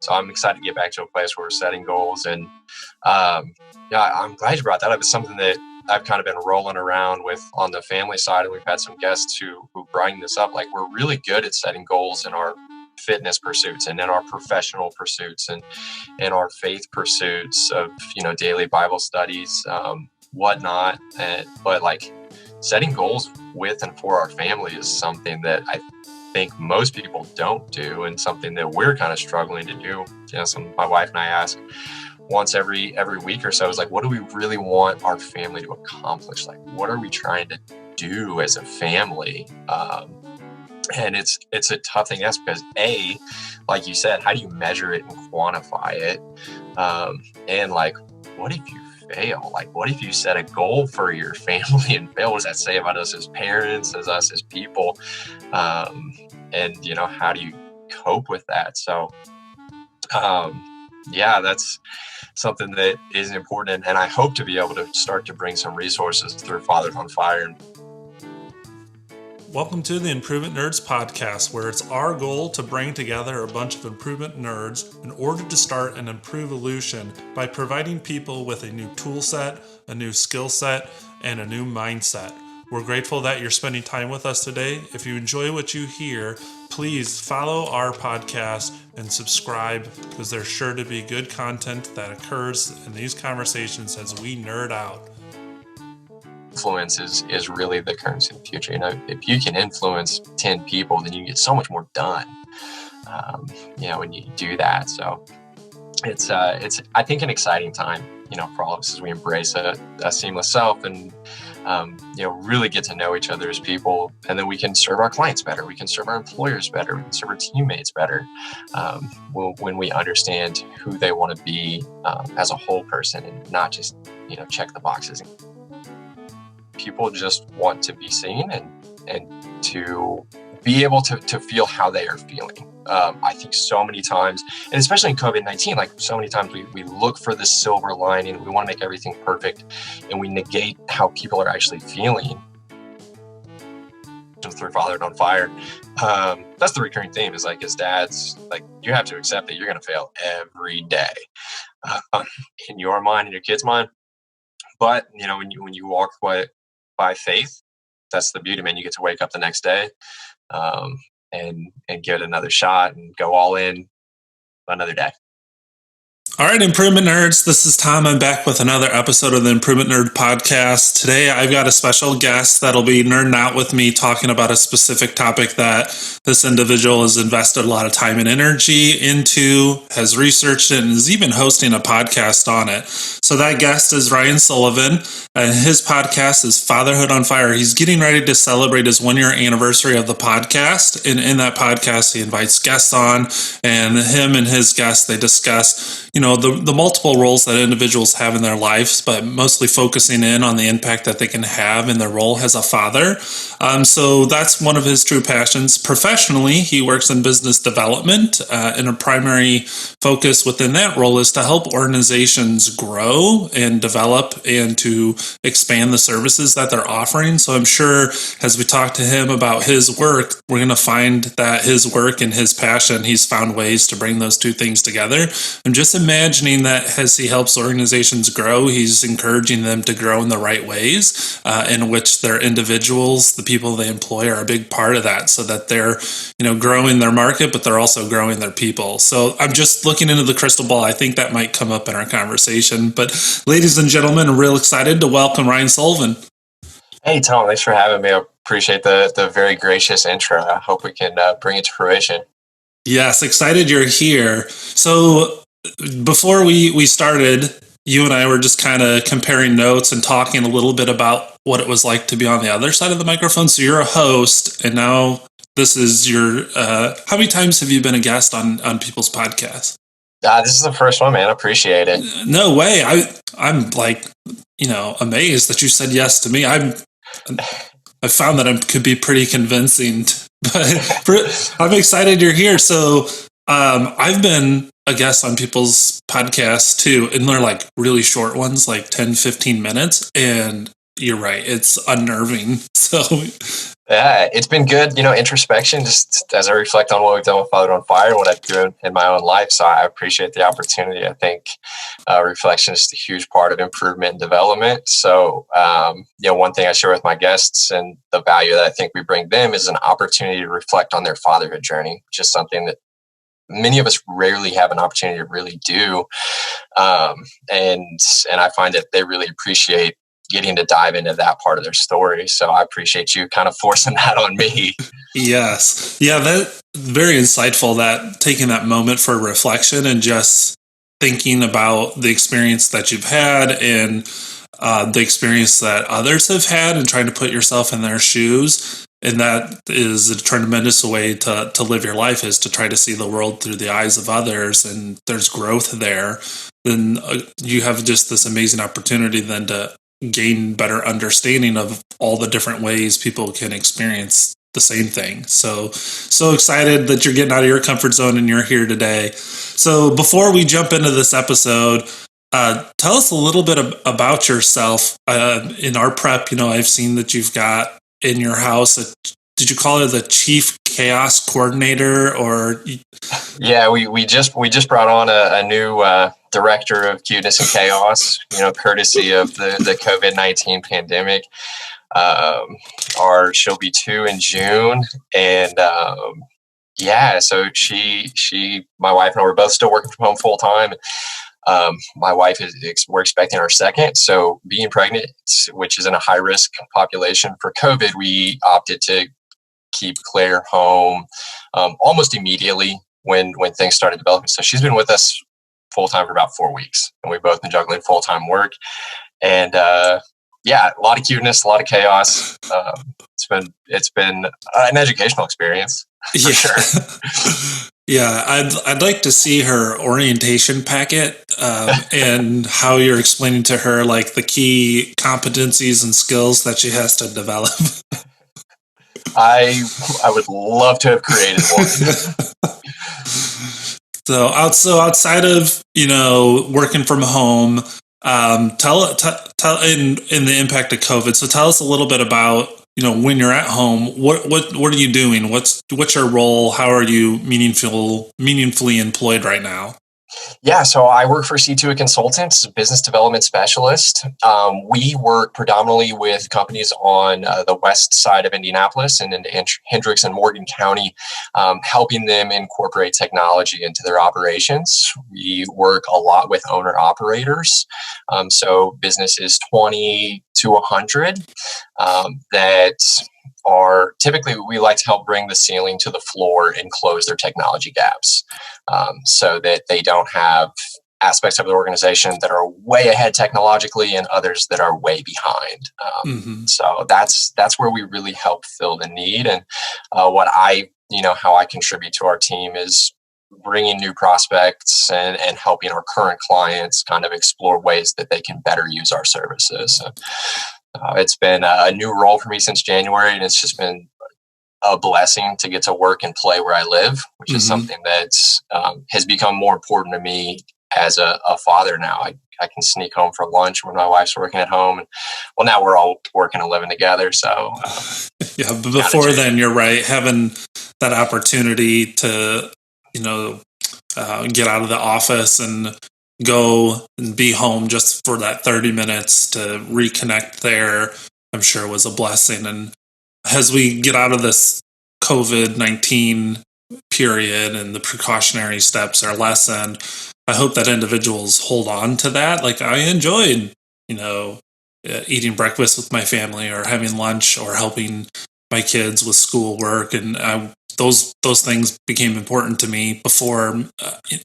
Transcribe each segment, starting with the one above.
So I'm excited to get back to a place where we're setting goals. And I'm glad you brought that up. It's something that I've kind of been rolling around with on the family side. And we've had some guests who bring this up. Like, we're really good at setting goals in our fitness pursuits and in our professional pursuits and in our faith pursuits of, daily Bible studies, whatnot. But like, setting goals with and for our family is something that I think most people don't do, and something that we're kind of struggling to do. My wife and I ask once every week or so, is like, what do we really want our family to accomplish? Like, what are we trying to do as a family? And it's a tough thing to ask, because like you said, how do you measure it and quantify it? And like, what if you fail? Like, what if you set a goal for your family and fail? What does that say about us as parents, as us as people? And how do you cope with that? So that's something that is important, and I hope to be able to start to bring some resources through Fatherhood On Fire. Welcome to the Improvement Nerds podcast, where it's our goal to bring together a bunch of improvement nerds in order to start an improve-evolution by providing people with a new tool set, a new skill set, and a new mindset. We're grateful that you're spending time with us today. If you enjoy what you hear, please follow our podcast and subscribe, because there's sure to be good content that occurs in these conversations as we nerd out. Influence is really the currency of the future. If you can influence 10 people, then you get so much more done, when you do that. So it's I think an exciting time, for all of us, as we embrace a seamless self and, really get to know each other as people, and then we can serve our clients better. We can serve our employers better. We can serve our teammates better. When we understand who they want to be as a whole person, and not just, check the boxes. People just want to be seen and to be able to feel how they are feeling. I think so many times, and especially in COVID-19, like so many times we look for the silver lining. We want to make everything perfect, and we negate how people are actually feeling. Through Fatherhood On Fire, that's the recurring theme, is like, as dads, like, you have to accept that you're going to fail every day, in your mind, in your kid's mind. But, when you walk by faith, that's the beauty, man. You get to wake up the next day, and give it another shot and go all in another day. All right, Improvement Nerds, this is Tom. I'm back with another episode of the Improvement Nerd podcast. Today, I've got a special guest that'll be nerding out with me, talking about a specific topic that this individual has invested a lot of time and energy into, has researched it, and is even hosting a podcast on it. So that guest is Ryan Sullivan, and his podcast is Fatherhood On Fire. He's getting ready to celebrate his 1-year anniversary of the podcast, and in that podcast, he invites guests on, and him and his guests, they discuss, the multiple roles that individuals have in their lives, but mostly focusing in on the impact that they can have in their role as a father. So that's one of his true passions. Professionally, he works in business development, and a primary focus within that role is to help organizations grow and develop and to expand the services that they're offering. So I'm sure as we talk to him about his work, we're going to find that his work and his passion, he's found ways to bring those two things together. I'm just imagining that as he helps organizations grow, he's encouraging them to grow in the right ways, in which their individuals, the people they employ, are a big part of that, so that they're, growing their market, but they're also growing their people. So I'm just looking into the crystal ball. I think that might come up in our conversation. But ladies and gentlemen, I'm real excited to welcome Ryan Sullivan. Hey, Tom, thanks for having me. I appreciate the very gracious intro. I hope we can bring it to fruition. Yes, excited you're here. So before we started, you and I were just kind of comparing notes and talking a little bit about what it was like to be on the other side of the microphone. So you're a host, and now this is your, how many times have you been a guest on people's podcasts? This is the first one, man. I appreciate it. No way. I'm like, amazed that you said yes to me. I found that I could be pretty convincing, but I'm excited you're here. So I've been a guest on people's podcasts too, and they're like really short ones, like 10, 15 minutes. And you're right, it's unnerving. So Yeah, it's been good, introspection, just as I reflect on what we've done with Fatherhood on Fire, what I've done in my own life. So I appreciate the opportunity. I think reflection is a huge part of improvement and development. So, one thing I share with my guests and the value that I think we bring them is an opportunity to reflect on their fatherhood journey, which is something that many of us rarely have an opportunity to really do. And I find that they really appreciate getting to dive into that part of their story. So I appreciate you kind of forcing that on me. Yes. Yeah, that's very insightful, that taking that moment for reflection and just thinking about the experience that you've had and the experience that others have had and trying to put yourself in their shoes. And that is a tremendous way to live your life, is to try to see the world through the eyes of others. And there's growth there. Then you have just this amazing opportunity then to gain better understanding of all the different ways people can experience the same thing. So excited that you're getting out of your comfort zone and you're here today. So before we jump into this episode, tell us a little bit about yourself. In our prep, I've seen that you've got in your house, did you call it the chief chaos coordinator, or? Yeah, we just brought on a new director of cuteness and chaos, courtesy of the COVID-19 pandemic. She'll be 2 in June, and so my wife and I were both still working from home full time. My wife we're expecting our second. So being pregnant, which is in a high risk population for COVID, we opted to keep Claire home almost immediately when things started developing. So she's been with us full time for about 4 weeks, and we've both been juggling full time work. And a lot of cuteness, a lot of chaos. It's been an educational experience for sure. Yeah, I'd like to see her orientation packet and how you're explaining to her like the key competencies and skills that she has to develop. I would love to have created one. So outside of working from home, tell in the impact of COVID. So tell us a little bit about when you're at home, what are you doing? What's your role? How are you meaningfully employed right now? Yeah, so I work for C2 Consultants, business development specialist. We work predominantly with companies on the west side of Indianapolis and in Hendricks and Morgan County, helping them incorporate technology into their operations. We work a lot with owner-operators, so businesses 20 to 100 that are typically, we like to help bring the ceiling to the floor and close their technology gaps, so that they don't have aspects of the organization that are way ahead technologically and others that are way behind. So that's where we really help fill the need. And how I contribute to our team is bringing new prospects and helping our current clients kind of explore ways that they can better use our services. It's been a new role for me since January, and it's just been a blessing to get to work and play where I live, which is something that has become more important to me as a father now. I can sneak home for lunch when my wife's working at home. And, well, now we're all working and living together. So, but before then, you're right. Having that opportunity to, get out of the office and go and be home just for that 30 minutes to reconnect there, I'm sure was a blessing. And as we get out of this COVID-19 period and the precautionary steps are lessened, I hope that individuals hold on to that. Like, I enjoyed, eating breakfast with my family or having lunch or helping my kids with schoolwork. And those things became important to me before.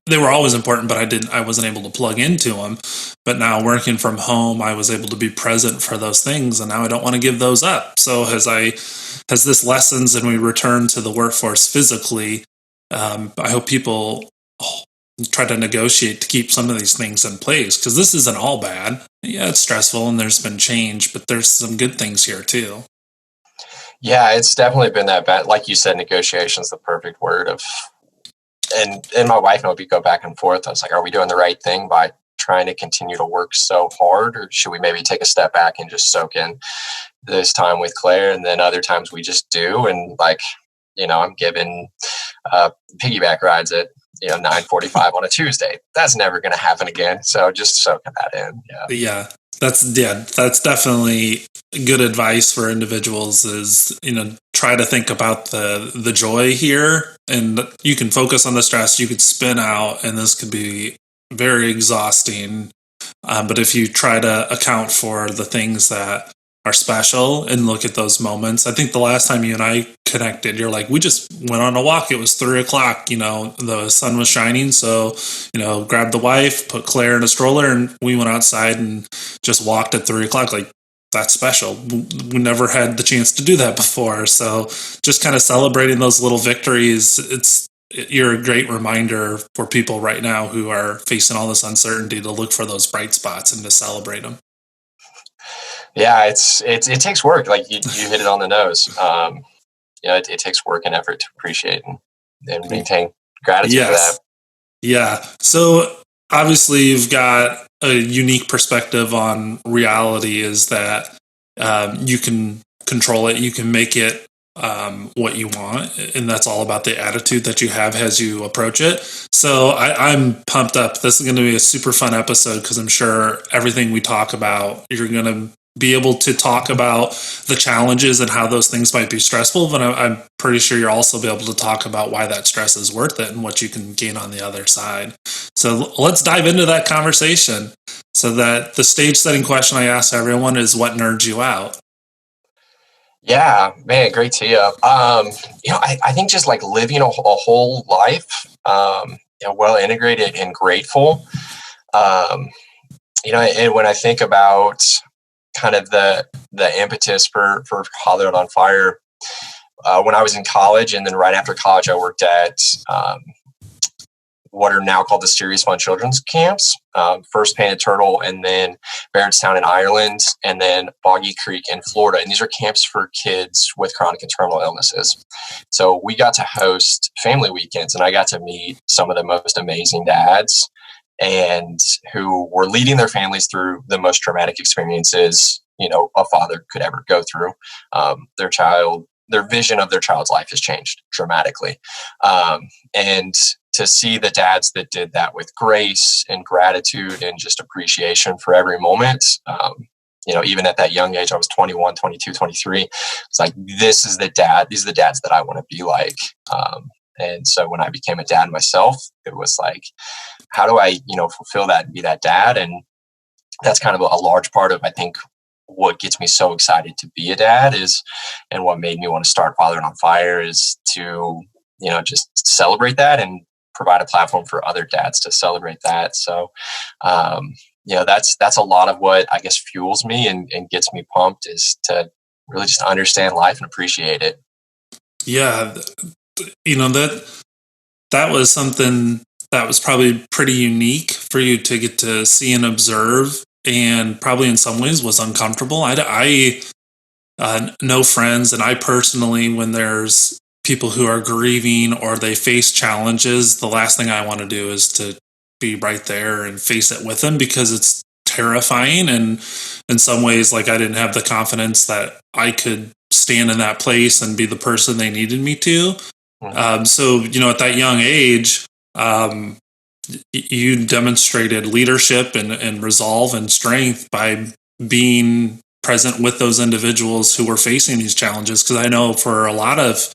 They were always important, but I wasn't able to plug into them. But now working from home, I was able to be present for those things. And now I don't want to give those up. So as this lessens and we return to the workforce physically, I hope people try to negotiate to keep some of these things in place, because this isn't all bad. Yeah, it's stressful and there's been change, but there's some good things here too. Yeah, it's definitely been that bad. Like you said, negotiation is the perfect word and my wife and I would go back and forth. I was like, are we doing the right thing by trying to continue to work so hard, or should we maybe take a step back and just soak in this time with Claire? And then other times we just do. And like, I'm giving piggyback rides at 9:45 on a Tuesday. That's never going to happen again. So just soaking that in. Yeah. That's definitely good advice for individuals is, try to think about the joy here, and you can focus on the stress. You could spin out, and this could be very exhausting. But if you try to account for the things that are special and look at those moments, I think the last time you and I connected, you're like, we just went on a walk. It was 3:00, the sun was shining. So, grabbed the wife, put Claire in a stroller, and we went outside and just walked at 3:00. Like, that's special. We never had the chance to do that before. So just kind of celebrating those little victories. You're a great reminder for people right now who are facing all this uncertainty to look for those bright spots and to celebrate them. Yeah, it takes work. Like you hit it on the nose. It takes work and effort to appreciate and maintain gratitude for that. Yeah. So obviously you've got a unique perspective on reality, is that you can control it. You can make it what you want. And that's all about the attitude that you have as you approach it. So I'm pumped up. This is going to be a super fun episode because I'm sure everything we talk about, you're going to be able to talk about the challenges and how those things might be stressful, but I'm pretty sure you'll also be able to talk about why that stress is worth it and what you can gain on the other side. So let's dive into that conversation. So that the stage setting question I ask everyone is, what nerds you out? Yeah, man, great tee up. I think just like living a whole life, well integrated and grateful. And when I think about kind of the impetus for Fatherhood on Fire, when I was in college, and then right after college, I worked at what are now called the Serious Fun Children's Camps, first Painted Turtle, and then Barretstown in Ireland, and then Boggy Creek in Florida. And these are camps for kids with chronic and terminal illnesses. So we got to host family weekends, and I got to meet some of the most amazing dads and who were leading their families through the most traumatic experiences, a father could ever go through. Their vision of their child's life has changed dramatically. And to see the dads that did that with grace and gratitude and just appreciation for every moment, even at that young age, I was 21, 22, 23. It's like, these are the dads that I want to be like. And so when I became a dad myself, it was like, how do I, fulfill that and be that dad? And that's kind of a large part of, I think, what gets me so excited to be a dad and what made me want to start Fatherhood on Fire is to, just celebrate that and provide a platform for other dads to celebrate that. So, that's a lot of what I guess fuels me and gets me pumped, is to really just understand life and appreciate it. Yeah. That was something that was probably pretty unique for you to get to see and observe, and probably in some ways was uncomfortable. I know friends, and I personally, when there's people who are grieving or they face challenges, the last thing I want to do is to be right there and face it with them, because it's terrifying. And in some ways, like, I didn't have the confidence that I could stand in that place and be the person they needed me to. So, at that young age, you demonstrated leadership and resolve and strength by being present with those individuals who were facing these challenges. Because I know for a lot of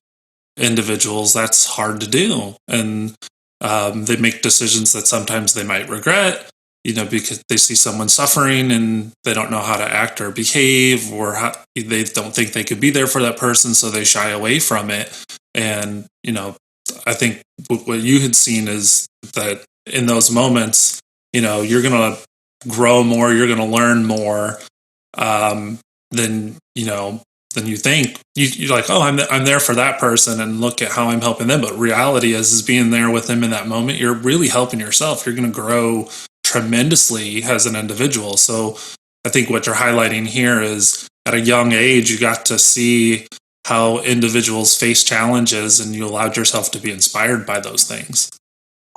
individuals, that's hard to do. And they make decisions that sometimes they might regret, because they see someone suffering and they don't know how to act or behave, or they don't think they could be there for that person, so they shy away from it. And, I think what you had seen is that in those moments, you're going to grow more, you're going to learn more than you think. You're like, oh, I'm there for that person, and look at how I'm helping them. But reality is being there with them in that moment, you're really helping yourself. You're going to grow tremendously as an individual. So I think what you're highlighting here is, at a young age, you got to see how individuals face challenges, and you allowed yourself to be inspired by those things.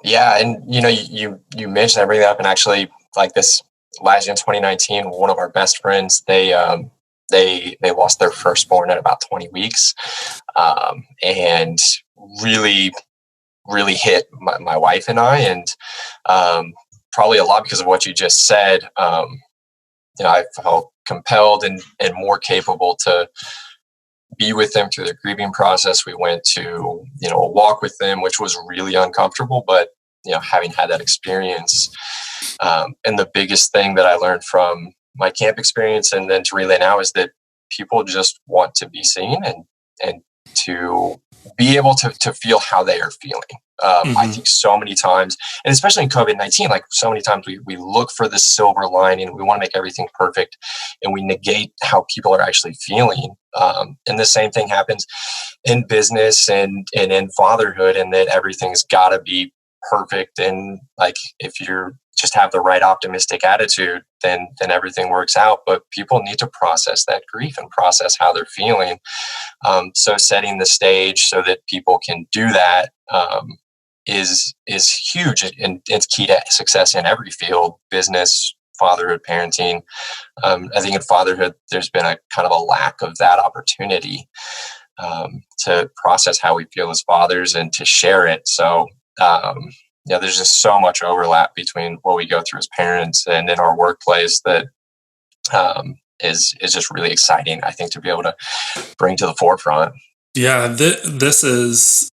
Yeah. And, you mentioned, I bring that up, and actually like this last in 2019, one of our best friends, they lost their firstborn at about 20 weeks, and really, really hit my wife and I, and probably a lot because of what you just said. I felt compelled and more capable to be with them through the grieving process. We went to, a walk with them, which was really uncomfortable, but, having had that experience. And the biggest thing that I learned from my camp experience and then to relay now is that people just want to be seen and to be able to feel how they are feeling. I think so many times, and especially in COVID-19, like so many times we look for the silver lining. We want to make everything perfect and we negate how people are actually feeling. And the same thing happens in business and in fatherhood, and that everything's got to be perfect. And like, if you're just have the right optimistic attitude, then everything works out. But people need to process that grief and process how they're feeling. So setting the stage so that people can do that is huge, and it's key to success in every field: business, fatherhood, parenting. I think in fatherhood, there's been a kind of a lack of that opportunity to process how we feel as fathers and to share it. So there's just so much overlap between what we go through as parents and in our workplace that is just really exciting, I think, to be able to bring to the forefront. Yeah, this is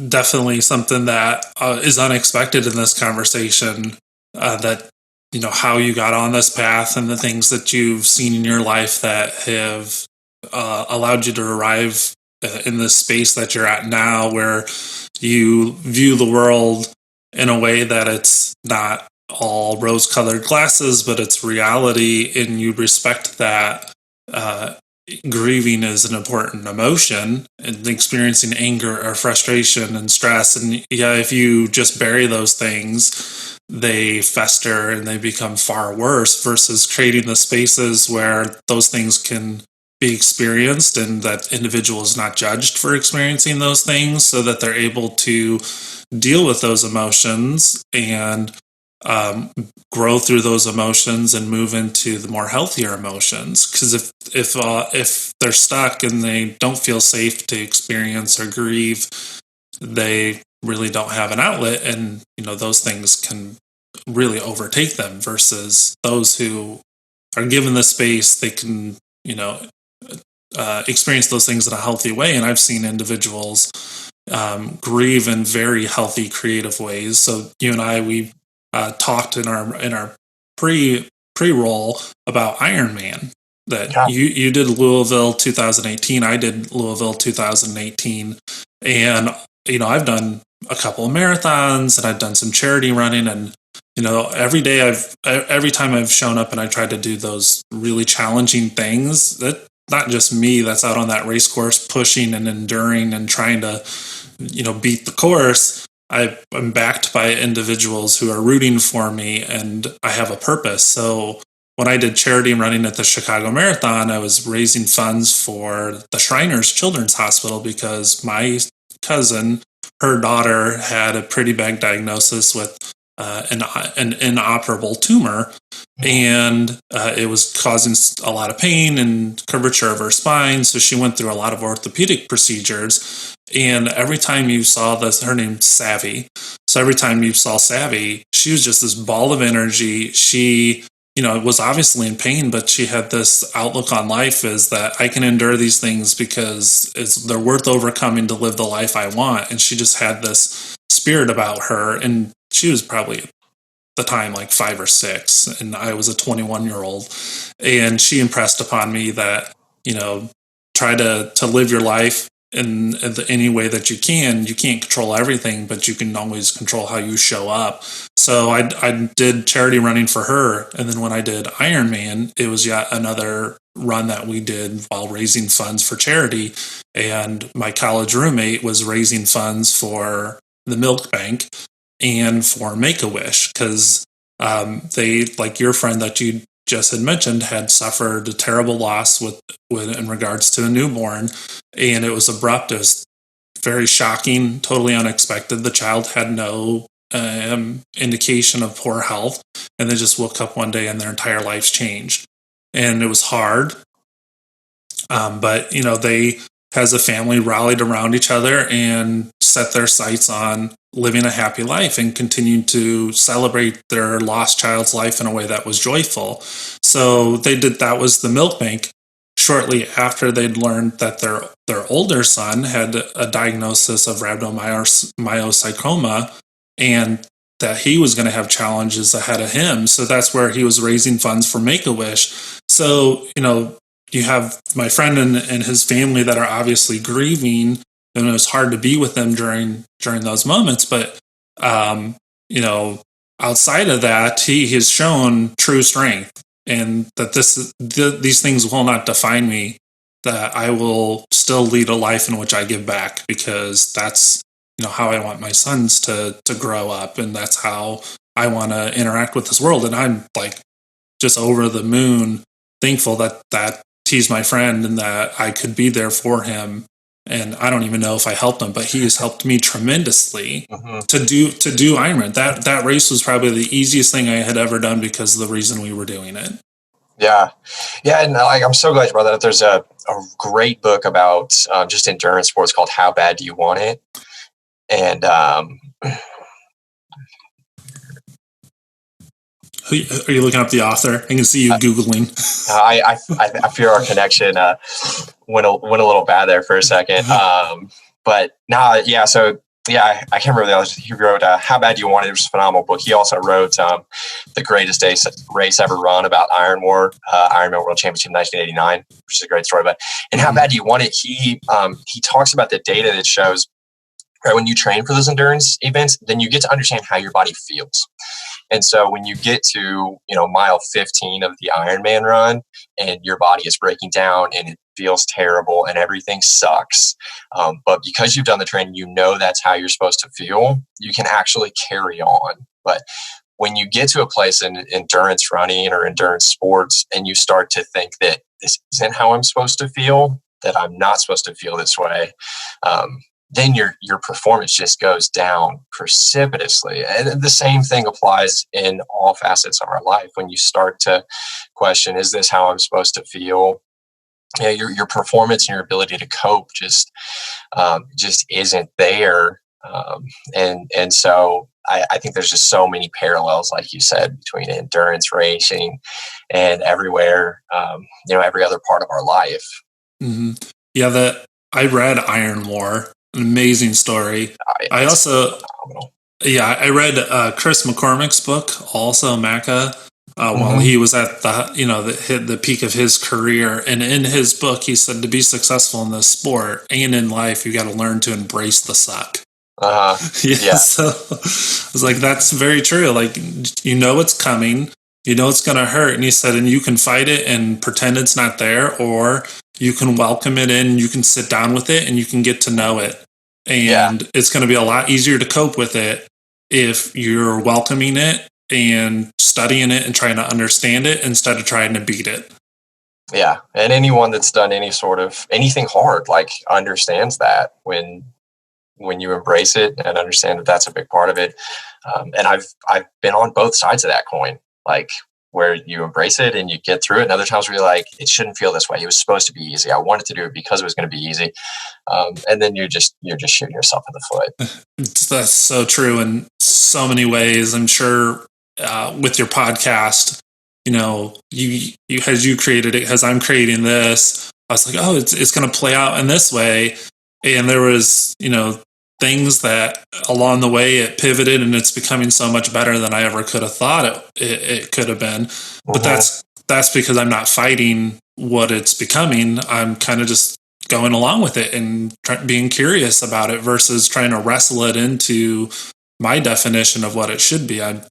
definitely something that is unexpected in this conversation, that, how you got on this path and the things that you've seen in your life that have allowed you to arrive in this space that you're at now, where you view the world in a way that it's not all rose-colored glasses, but it's reality, and you respect that. Grieving is an important emotion, and experiencing anger or frustration and stress. And if you just bury those things, they fester and they become far worse, versus creating the spaces where those things can be experienced and that individual is not judged for experiencing those things, so that they're able to deal with those emotions and grow through those emotions and move into the more healthier emotions. Because if they're stuck and they don't feel safe to experience or grieve, they really don't have an outlet, and those things can really overtake them. Versus those who are given the space, they can experience those things in a healthy way. And I've seen individuals grieve in very healthy, creative ways. So you and I, we talked in our pre-roll about Ironman, that you did Louisville 2018, I did Louisville 2018, and I've done a couple of marathons and I've done some charity running, and every time I've shown up and I tried to do those really challenging things, that not just me that's out on that race course pushing and enduring and trying to beat the course. I'm backed by individuals who are rooting for me, and I have a purpose. So when I did charity running at the Chicago Marathon, I was raising funds for the Shriners Children's Hospital, because my cousin, her daughter, had a pretty bad diagnosis with an inoperable tumor, and it was causing a lot of pain and curvature of her spine. So she went through a lot of orthopedic procedures. And every time you saw this, her name's Savvy. So every time you saw Savvy, she was just this ball of energy. She, was obviously in pain, but she had this outlook on life, is that I can endure these things because they're worth overcoming to live the life I want. And she just had this spirit about her. And she was probably at the time like 5 or 6, and I was a 21-year-old. And she impressed upon me that, try to live your life in any way that you can. You can't control everything, but you can always control how you show up. So I did charity running for her. And then when I did Ironman, it was yet another run that we did while raising funds for charity. And my college roommate was raising funds for the milk bank and for Make-A-Wish, because they, like your friend that you just had mentioned, had suffered a terrible loss with in regards to a newborn, and it was abrupt. It was very shocking, totally unexpected. The child had no indication of poor health, and they just woke up one day and their entire lives changed. And it was hard, but they, as a family, rallied around each other and set their sights on living a happy life and continued to celebrate their lost child's life in a way that was joyful. So they did. That was the milk bank. Shortly after they'd learned that their older son had a diagnosis of rhabdomyosarcoma, and that he was going to have challenges ahead of him. So that's where he was raising funds for Make-A-Wish. So, you have my friend and his family that are obviously grieving, and it was hard to be with them during those moments. But, outside of that, he has shown true strength, and that these things will not define me, that I will still lead a life in which I give back, because that's, how I want my sons to grow up, and that's how I want to interact with this world. And I'm like just over the moon thankful that he's my friend and that I could be there for him. And I don't even know if I helped him, but he has helped me tremendously to do Ironman. That race was probably the easiest thing I had ever done because of the reason we were doing it. Yeah. And I'm so glad you brought that up. There's a great book about just endurance sports called How Bad Do You Want It? And are you looking up the author? I can see you Googling. I fear our connection went a little bad there for a second. But no, yeah. So yeah, I can't remember the others. He wrote How Bad Do You Want It? It was a phenomenal book. He also wrote The Greatest Race Ever Run about Ironman World Championship in 1989, which is a great story. But in How Bad Do You Want It? He talks about the data that shows, right, when you train for those endurance events, then you get to understand how your body feels. And so when you get to, mile 15 of the Ironman run and your body is breaking down and it feels terrible and everything sucks, but because you've done the training, that's how you're supposed to feel, you can actually carry on. But when you get to a place in endurance running or endurance sports and you start to think that this isn't how I'm supposed to feel, that I'm not supposed to feel this way, then your performance just goes down precipitously. And the same thing applies in all facets of our life. When you start to question, is this how I'm supposed to feel? Your performance and your ability to cope just isn't there. And so I think there's just so many parallels, like you said, between endurance racing and everywhere, every other part of our life. Mm-hmm. Yeah, I read Iron War. An amazing story. I also, phenomenal. I read Chris McCormick's book, also Maca, while he was at the peak of his career. And in his book, he said to be successful in this sport and in life, you got to learn to embrace the suck. So I was like, that's very true. Like, it's coming, it's going to hurt. And he said, and you can fight it and pretend it's not there, or you can welcome it in, you can sit down with it, and you can get to know it. And it's going to be a lot easier to cope with it if you're welcoming it and studying it and trying to understand it instead of trying to beat it. Yeah. And anyone that's done anything hard, like, understands that when you embrace it and understand that that's a big part of it. And I've been on both sides of that coin, like, where you embrace it and you get through it. And other times where you're like, it shouldn't feel this way. It was supposed to be easy. I wanted to do it because it was going to be easy. And then you're just shooting yourself in the foot. That's so true in so many ways. I'm sure with your podcast, you as you created it, as I'm creating this, I was like, oh, it's going to play out in this way. And there was, things that along the way it pivoted and it's becoming so much better than I ever could have thought it could have been. But that's because I'm not fighting what it's becoming. I'm kind of just going along with it and being curious about it versus trying to wrestle it into my definition of what it should be. I'm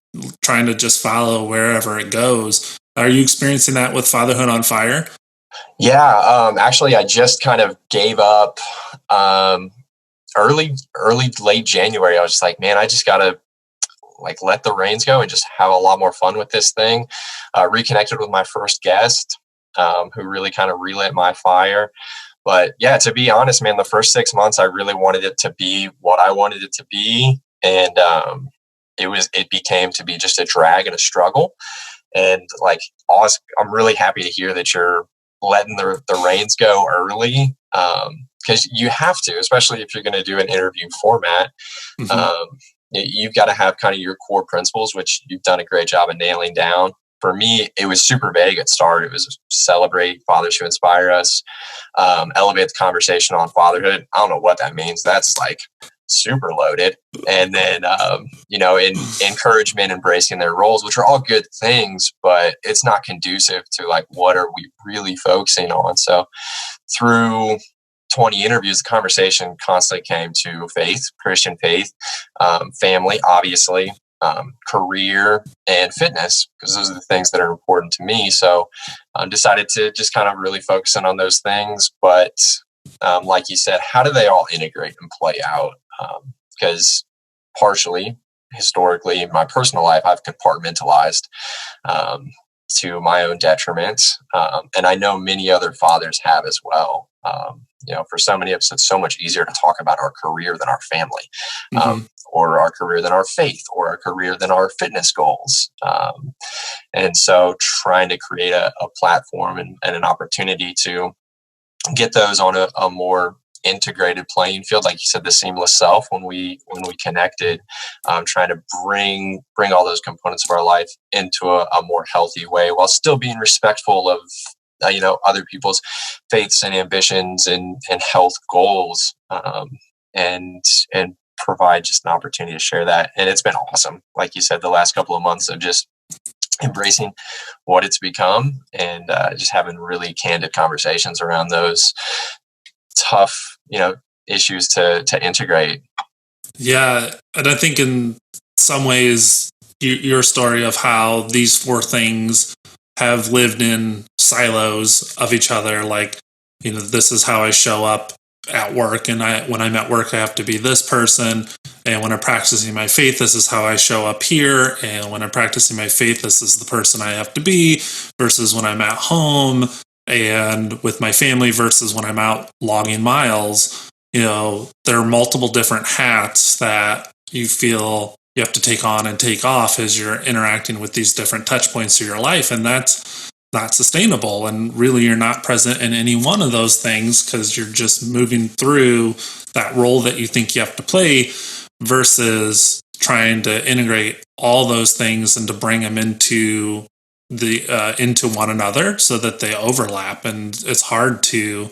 trying to just follow wherever it goes. Are you experiencing that with Fatherhood on Fire? Yeah. Actually, I just kind of gave up late January. I was just like, man, I just got to let the reins go and just have a lot more fun with this thing. Reconnected with my first guest, who really kind of relit my fire. But yeah, to be honest, man, the first 6 months, I really wanted it to be what I wanted it to be. And it became to be just a drag and a struggle. And like, I'm really happy to hear that you're letting the reins go early, because you have to, especially if you're going to do an interview format. You've got to have kind of your core principles, which you've done a great job of nailing down. For me, it was super vague at start. It was celebrate fathers who inspire us, elevate the conversation on fatherhood. I don't know what that means. That's like super loaded. And then, in encouragement, embracing their roles, which are all good things, but it's not conducive to like, what are we really focusing on? So through 20 interviews, the conversation constantly came to faith, Christian faith, family, obviously, career, and fitness, because those are the things that are important to me. So I decided to just kind of really focus in on those things. But like you said, how do they all integrate and play out? Because partially, historically, in my personal life, I've compartmentalized to my own detriment. And I know many other fathers have as well. For so many of us, it's so much easier to talk about our career than our family, or our career than our faith, or our career than our fitness goals. And so trying to create a platform and an opportunity to get those on a more integrated playing field, like you said, the seamless self, when we connected, trying to bring all those components of our life into a more healthy way, while still being respectful of other people's faiths and ambitions and health goals, and provide just an opportunity to share that. And it's been awesome, like you said, the last couple of months of just embracing what it's become, and just having really candid conversations around those tough issues to integrate. Yeah, and I think in some ways your story of how these four things have lived in silos of each other, like, this is how I show up at work, and when I'm at work I have to be this person, and when I'm practicing my faith, this is how I show up here, and when I'm practicing my faith, this is the person I have to be, versus when I'm at home and with my family, versus when I'm out logging miles. There are multiple different hats that you feel you have to take on and take off as you're interacting with these different touch points of your life. And that's not sustainable. And really, you're not present in any one of those things, because you're just moving through that role that you think you have to play, versus trying to integrate all those things and to bring them into one another so that they overlap. And it's hard to,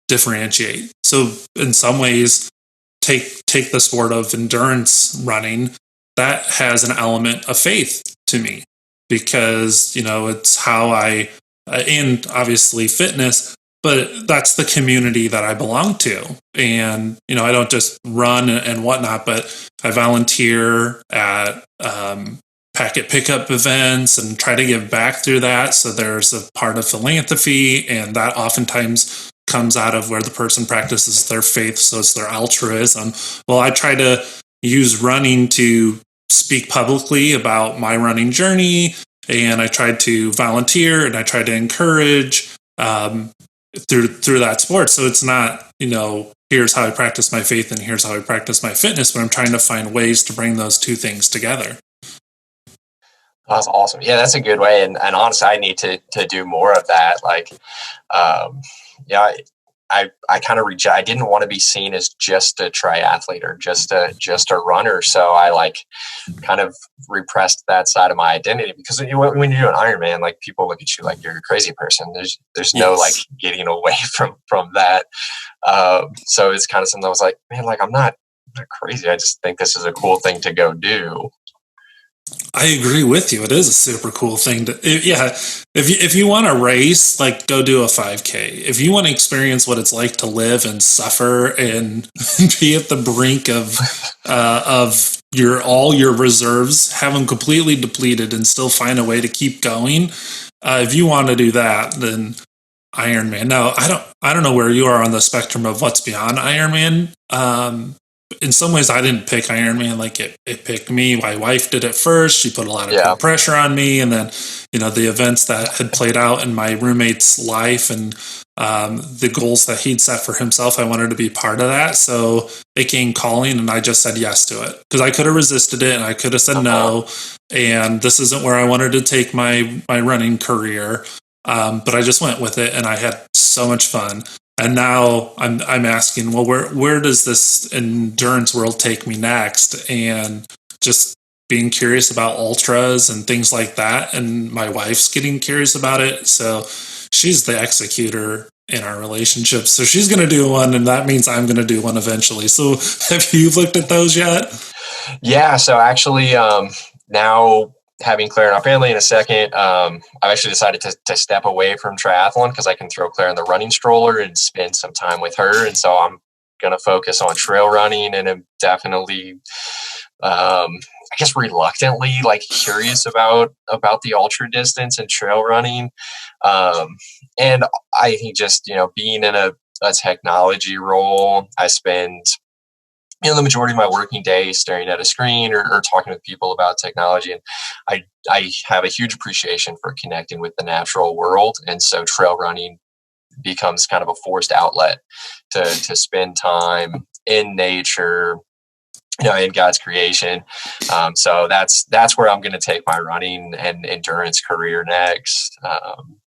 differentiate. So in some ways, take the sport of endurance running, that has an element of faith to me, because it's how and obviously fitness, but that's the community that I belong to. And I don't just run and whatnot, but I volunteer at packet pickup events and try to give back through that. So there's a part of philanthropy, and that oftentimes comes out of where the person practices their faith, so it's their altruism. Well, I try to use running to speak publicly about my running journey, and I try to volunteer, and I try to encourage through that sport. So it's not, here's how I practice my faith and here's how I practice my fitness, but I'm trying to find ways to bring those two things together. That's awesome. Yeah, that's a good way. And honestly, I need to do more of that. Like, I kind of I didn't want to be seen as just a triathlete or just a runner. So I kind of repressed that side of my identity, because when you do an Ironman, like, people look at you like you're a crazy person. There's no getting away from that. So it's kind of something I was like, man, I'm not crazy. I just think this is a cool thing to go do. I agree with you. It is a super cool thing to, if you want to race, go do a 5K. If you want to experience what it's like to live and suffer and be at the brink of all your reserves, have them completely depleted, and still find a way to keep going. If you want to do that, then Ironman. Now, I don't know where you are on the spectrum of what's beyond Ironman. in some ways I didn't pick Ironman, like it picked me. My wife did it first. She put a lot of Yeah. peer pressure on me, and then the events that had played out in my roommate's life and the goals that he'd set for himself, I wanted to be part of that. So it came calling, and I just said yes to it, because I could have resisted it and I could have said no, and this isn't where I wanted to take my running career. But I just went with it, and I had so much fun. And now I'm asking, well, where does this endurance world take me next? And just being curious about ultras and things like that. And my wife's getting curious about it. So she's the executor in our relationship. So she's going to do one, and that means I'm going to do one eventually. So have you looked at those yet? Yeah. So actually, now having Claire in our family in a second, I've actually decided to step away from triathlon because I can throw Claire in the running stroller and spend some time with her. And so I'm going to focus on trail running, and I'm definitely, I guess reluctantly, like curious about the ultra distance and trail running. And I think just, being in a technology role, I spend the majority of my working day staring at a screen or talking with people about technology. And I have a huge appreciation for connecting with the natural world. And so trail running becomes kind of a forced outlet to spend time in nature, in God's creation. So that's where I'm going to take my running and endurance career next.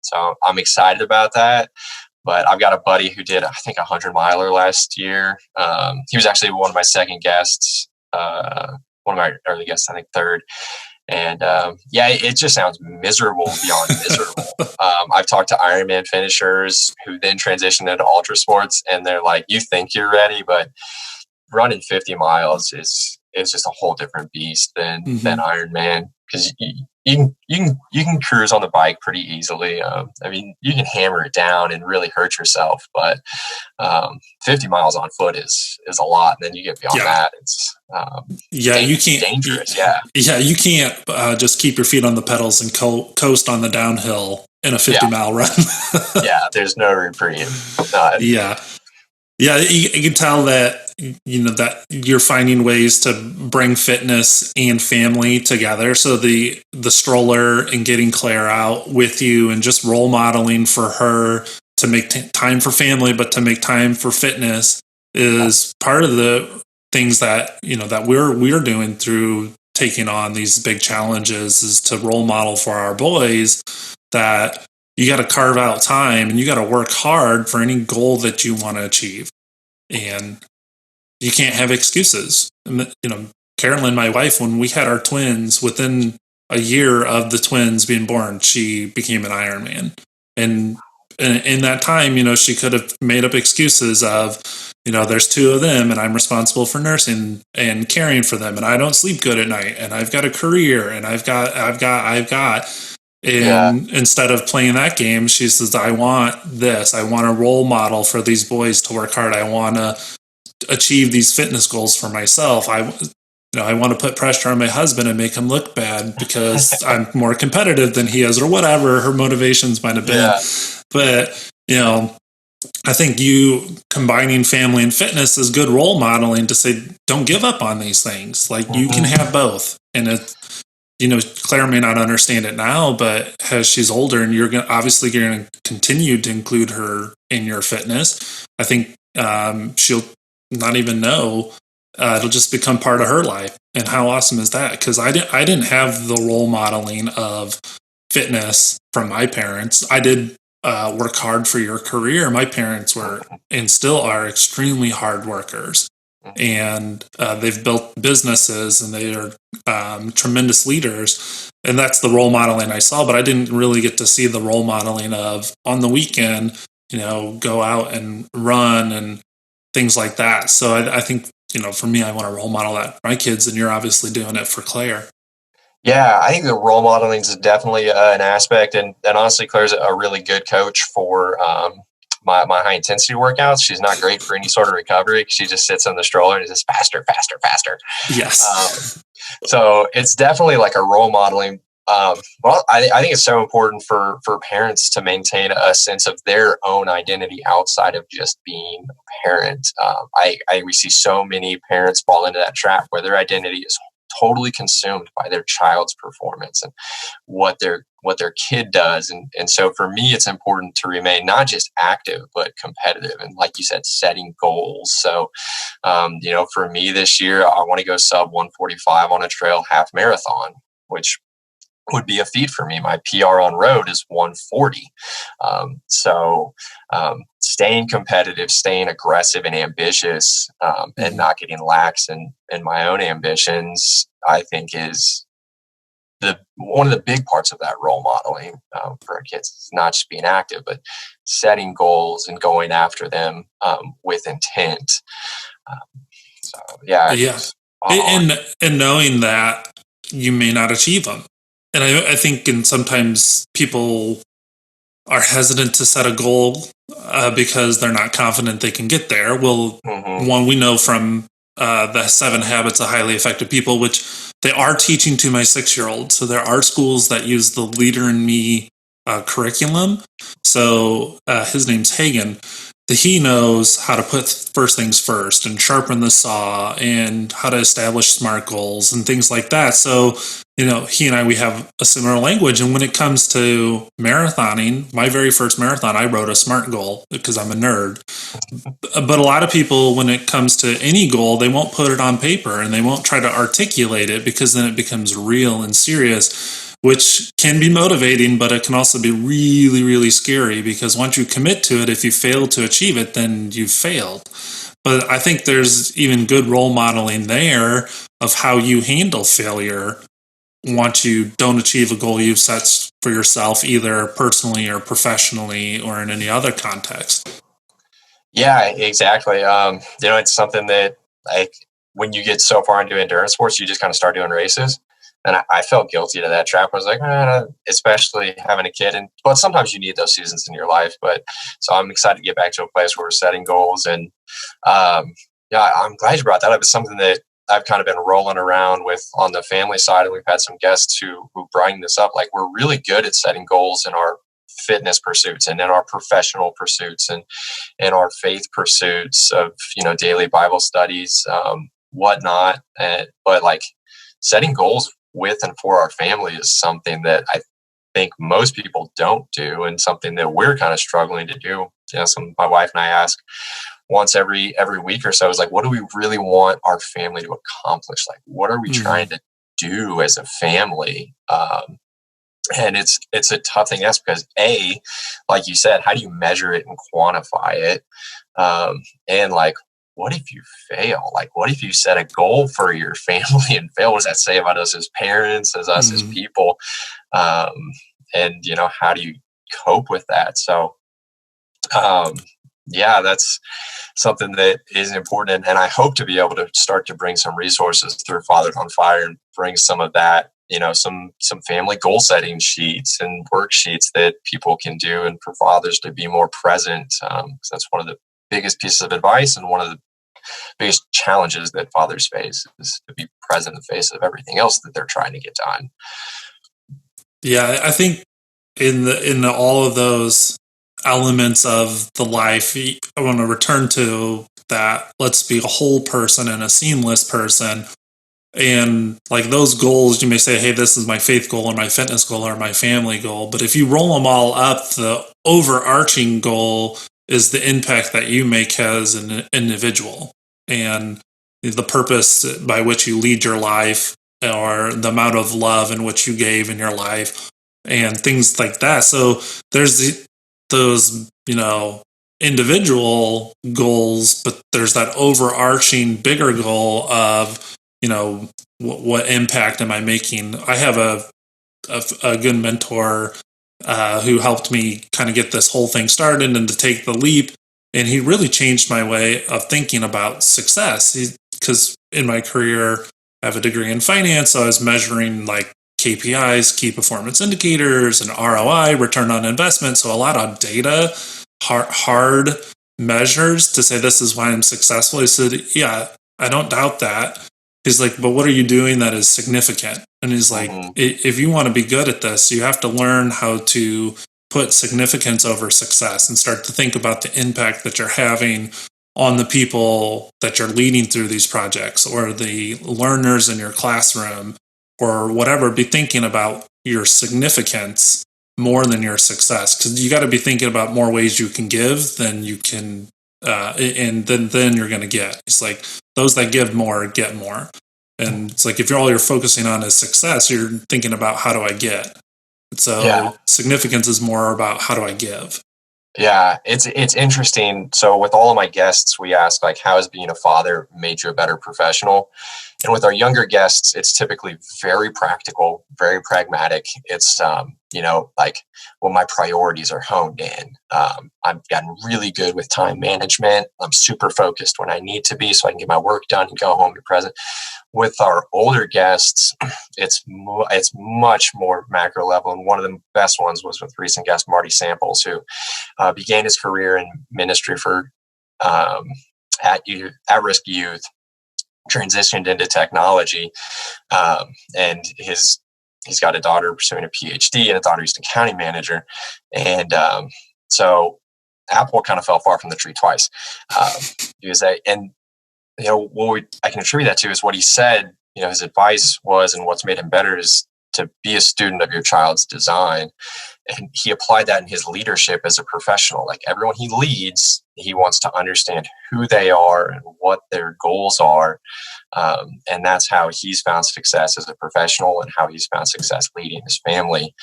So I'm excited about that. But I've got a buddy who did, I think, 100-miler last year. He was actually one of my second guests, one of my early guests, I think third. And it just sounds miserable beyond miserable. I've talked to Ironman finishers who then transitioned into ultra sports, and they're like, you think you're ready, but running 50 miles is just a whole different beast than Ironman, because you can cruise on the bike pretty easily. I mean, you can hammer it down and really hurt yourself, but 50 miles on foot is a lot. And then you get beyond that, it's you can't dangerous. You can't just keep your feet on the pedals and coast on the downhill in a 50-mile run. There's no reprieve. You can tell that that you're finding ways to bring fitness and family together. So the stroller and getting Claire out with you and just role modeling for her to make time for family, but to make time for fitness is part of the things that that we're doing through taking on these big challenges, is to role model for our boys that you got to carve out time and you got to work hard for any goal that you want to achieve. And you can't have excuses. And, Carolyn, my wife, when we had our twins, within a year of the twins being born, she became an Ironman. And in that time, she could have made up excuses of, there's two of them and I'm responsible for nursing and caring for them. And I don't sleep good at night, and I've got a career, and I've got. And instead of playing that game, she says, I want this. I want a role model for these boys to work hard. I want to achieve these fitness goals for myself. I want to put pressure on my husband and make him look bad because I'm more competitive than he is, or whatever her motivations might have been. But, I think you combining family and fitness is good role modeling to say, don't give up on these things. Like you can have both. And Claire may not understand it now, but as she's older and you're going to continue to include her in your fitness, I think she'll not even know. It'll just become part of her life. And how awesome is that? Because I didn't have the role modeling of fitness from my parents. I did work hard for your career. My parents were and still are extremely hard workers. And they've built businesses, and they are tremendous leaders. And that's the role modeling I saw, but I didn't really get to see the role modeling of, on the weekend, go out and run and things like that. So I think, for me, I want to role model that for my kids, and you're obviously doing it for Claire. Yeah, I think the role modeling is definitely an aspect. And honestly, Claire's a really good coach for my high intensity workouts. She's not great for any sort of recovery. She just sits in the stroller and is just faster, faster, faster. Yes. So it's definitely like a role modeling Well, I think it's so important for parents to maintain a sense of their own identity outside of just being a parent. We see so many parents fall into that trap where their identity is totally consumed by their child's performance and what their kid does. And so for me, it's important to remain not just active, but competitive. And like you said, setting goals. So, for me this year, I want to go sub 145 on a trail half marathon, which would be a feat for me. My PR on road is 140. Staying competitive, staying aggressive and ambitious, and not getting lax in my own ambitions, I think is one of the big parts of that role modeling for our kids. It's not just being active, but setting goals and going after them with intent. Yeah. And knowing that you may not achieve them. And I think sometimes people are hesitant to set a goal because they're not confident they can get there. Well, one we know from the 7 Habits of Highly Effective People, which they are teaching to my 6-year-old. So there are schools that use the Leader in Me curriculum. So his name's Hagen. He knows how to put first things first and sharpen the saw and how to establish SMART goals and things like that. So, he and I, we have a similar language. And when it comes to marathoning, my very first marathon, I wrote a SMART goal because I'm a nerd. But a lot of people, when it comes to any goal, they won't put it on paper and they won't try to articulate it because then it becomes real and serious, which can be motivating, but it can also be really, really scary because once you commit to it, if you fail to achieve it, then you've failed. But I think there's even good role modeling there of how you handle failure once you don't achieve a goal you've set for yourself, either personally or professionally or in any other context. Yeah, exactly. It's something that, like, when you get so far into endurance sports, you just kind of start doing races. And I felt guilty to that trap. I was like, especially having a kid. But sometimes you need those seasons in your life. But so I'm excited to get back to a place where we're setting goals. And I'm glad you brought that up. It's something that I've kind of been rolling around with on the family side. And we've had some guests who bring this up. Like, we're really good at setting goals in our fitness pursuits and in our professional pursuits and in our faith pursuits of, daily Bible studies, whatnot. But like, setting goals with and for our family is something that I think most people don't do, and something that we're kind of struggling to do. My wife and I ask once every week or so, is like, what do we really want our family to accomplish? Like, what are we trying to do as a family? And it's a tough thing to ask because, like you said, how do you measure it and quantify it? And like, what if you fail? Like, what if you set a goal for your family and fail? What does that say about us as parents, as us as people? And, how do you cope with that? So, that's something that is important. And I hope to be able to start to bring some resources through Fatherhood On Fire and bring some of that, some family goal setting sheets and worksheets that people can do, and for fathers to be more present. Because that's one of the biggest pieces of advice and one of the biggest challenges that fathers face is to be present in the face of everything else that they're trying to get done. Yeah, I think in all of those elements of the life, I want to return to that. Let's be a whole person and a seamless person. And like those goals, you may say, hey, this is my faith goal or my fitness goal or my family goal. But if you roll them all up, the overarching goal is the impact that you make as an individual and the purpose by which you lead your life, or the amount of love in which you gave in your life and things like that. So there's those, individual goals, but there's that overarching bigger goal of, what impact am I making? I have a good mentor who helped me kind of get this whole thing started and to take the leap. And he really changed my way of thinking about success. Because in my career, I have a degree in finance, so I was measuring like KPIs, key performance indicators, and ROI, return on investment. So a lot of data, hard measures to say this is why I'm successful. He said, yeah, I don't doubt that. He's like, but what are you doing that is significant? And he's like, if you want to be good at this, you have to learn how to put significance over success and start to think about the impact that you're having on the people that you're leading through these projects or the learners in your classroom or whatever. Be thinking about your significance more than your success, because you got to be thinking about more ways you can give than you can and then you're going to get. It's like those that give more get more. And it's like if all you're focusing on is success, you're thinking about how do I get. So significance is more about how do I give. Yeah, it's interesting. So with all of my guests, we ask like, how has being a father made you a better professional? And with our younger guests, it's typically very practical, very pragmatic. It's, like, well, my priorities are honed in. I've gotten really good with time management. I'm super focused when I need to be so I can get my work done and go home and be present. With our older guests, it's much more macro level. And one of the best ones was with recent guest Marty Samples, who began his career in ministry for at-risk youth, transitioned into technology, and he's got a daughter pursuing a PhD and a daughter who's a county manager. And so Apple kind of fell far from the tree twice. What I can attribute that to is what he said. His advice was, and what's made him better is to be a student of your child's design. And he applied that in his leadership as a professional. Like everyone he leads, he wants to understand who they are and what their goals are. And that's how he's found success as a professional and how he's found success leading his family,